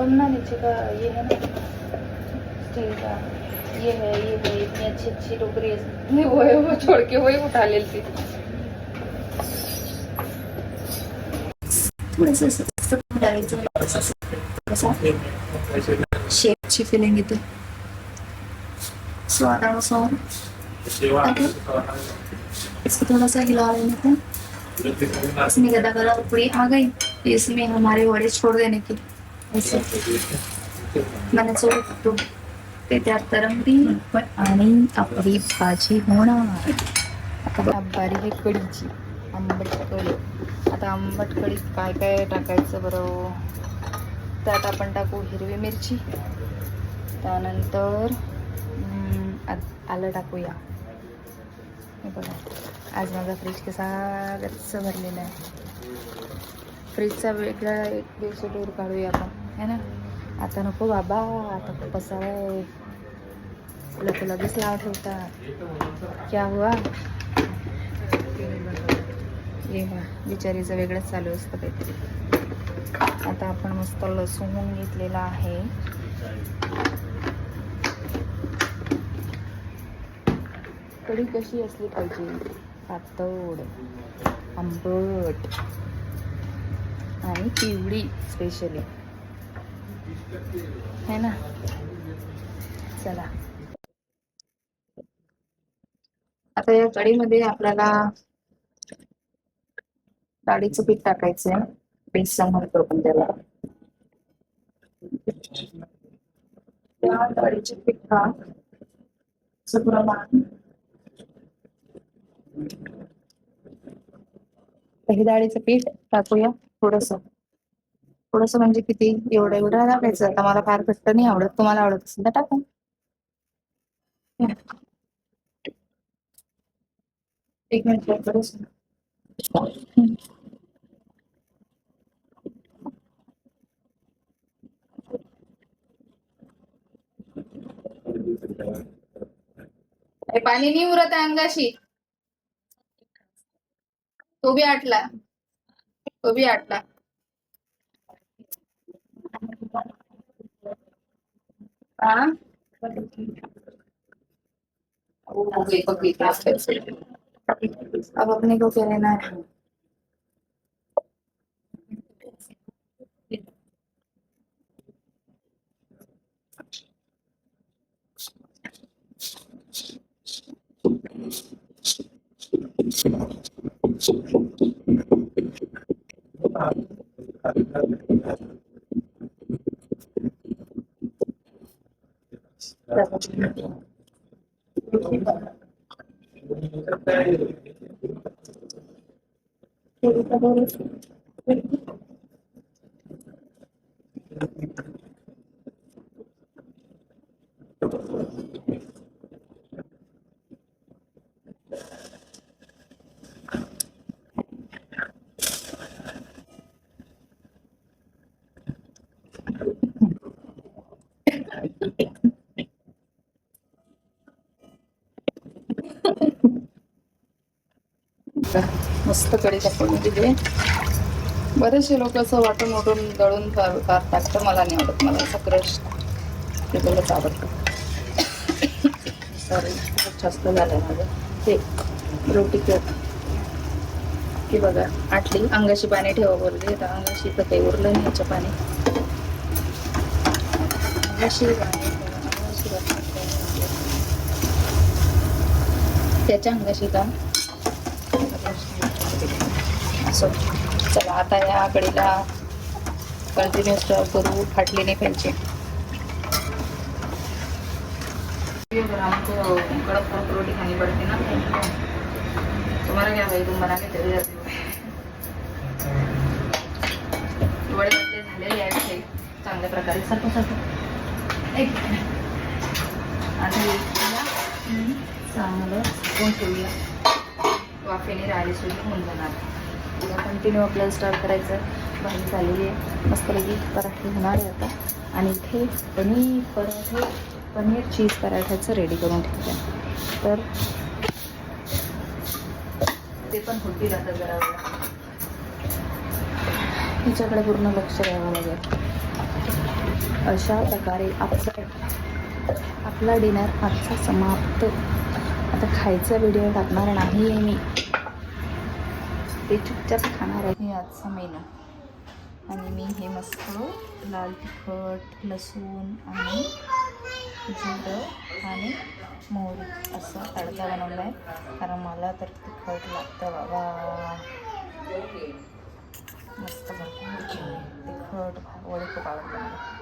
ना नीचे का ये है ना स्टील का, ये है इतनी अच्छी अच्छी टोकरी है, वो छोड़ के वही उठा लेती थी। शेप अच्छी फीलिंग येते स्वादानुसार। इसको थोड़ा सा हिला लेने को, इसमें गदा गदा टुकड़ी आ गई, इसमें हमारे वड़े छोड़ देने की ऐसे मैंने सोच ते त्यात तरंगती आणि आपली भाजी होणार। आता बारीक कढीची आंबट कढी। आता आंबट कढीत काय काय टाकायचं बरं? त्यात आपण टाकू हिरवी मिरची, त्यानंतर आलं टाकूया। हे बघा आज माझा फ्रीज कसा गच्च भरलेला आहे। फ्रीजचा वेगळा एक दिवस दूर काढूया आपण, है ना। आता नको बाबा, आता खूप पसारा आहे, लोक लगेच लाव ठेवतात। क्या हुआ? ये बा बिचारीचं वेगळंच चालू असतं काहीतरी। आता आपण मस्त लसूण घेतलेला आहे, कढी कशी असली पाहिजे? पातळ, आंबट आणि पिवळी स्पेशली, है ना। चला आता या कढीमध्ये आपल्याला डाळीचं पीठ टाकायचंय, बेसन म्हणतो आपण त्याला। त्या डाळीच्या पिठाचं प्रमाण काही डाळीचं पीठ टाकूया थोडस, थोडस म्हणजे किती, एवढं एवढं टाकायचं। आता मला फार घट्ट नाही आवडत, तुम्हाला आवडत असेल तर टाका। एक मिनिट थोडस पाणी नाही उरत आहे अंगाशी। तो भी आटला, तो भी आटला। हाँ अब अपने को क्या लेना है? मस्त कढी टाकून दिली। बरेचसे लोक असं वाटून वाटून दळून टाकतं, मला नाही आवडत, मला असं क्रश केलेलंच आवडतं। सॉरी खूप जास्त झालं माझं ते रोटी की बघा आटली, अंगाशी पाणी ठेवा बोलली, तर अंगाशी तर काही उरलं नाही याचं पाणी, अंगाशी पाणी त्याच्या अंगाशी का असं। चला आता या कढीला कंटिन्यू स्टर करू, फाटली नहीं पाहिजे। हमको कड़क कड़क रोटी खानी पड़ती ना, तुम्हारा क्या भाई, तुम बना के चले जाते हो। वडे आपले झालेले आहेत चांगल्या प्रकारे, सरको सरको एक आता चांगलं कोण ठेवूया, वाफेने राहिली सुद्धा होऊन जाणार। कंटिन्यू आपल्याला स्टार्ट करायचं। भाजी झालेली आहे, मस्तपैकी पराठे होणार आहे आता। आणि इथे पनीर चीज पराठ्याचं रेडी करून ठेवलं, तर ते पण होतील आता जरा वेळ। हिच्याकडे पूर्ण लक्ष द्यावं लागेल। अशा प्रकारे आपला डिनर आजचा समाप्त. आता खायचा व्हिडिओ टाकणार नाही आहे मी, ते चुपचाप खाणार आहे. हे आजचा मेनू. आणि मी हे मस्त लाल तिखट, लसूण आणि जिरं आणि मोहरी असं तडका बनवला आहे, कारण मला तर तिखट लागतं बाबा. मस्त तिखट वडे खूप आवडतं मला.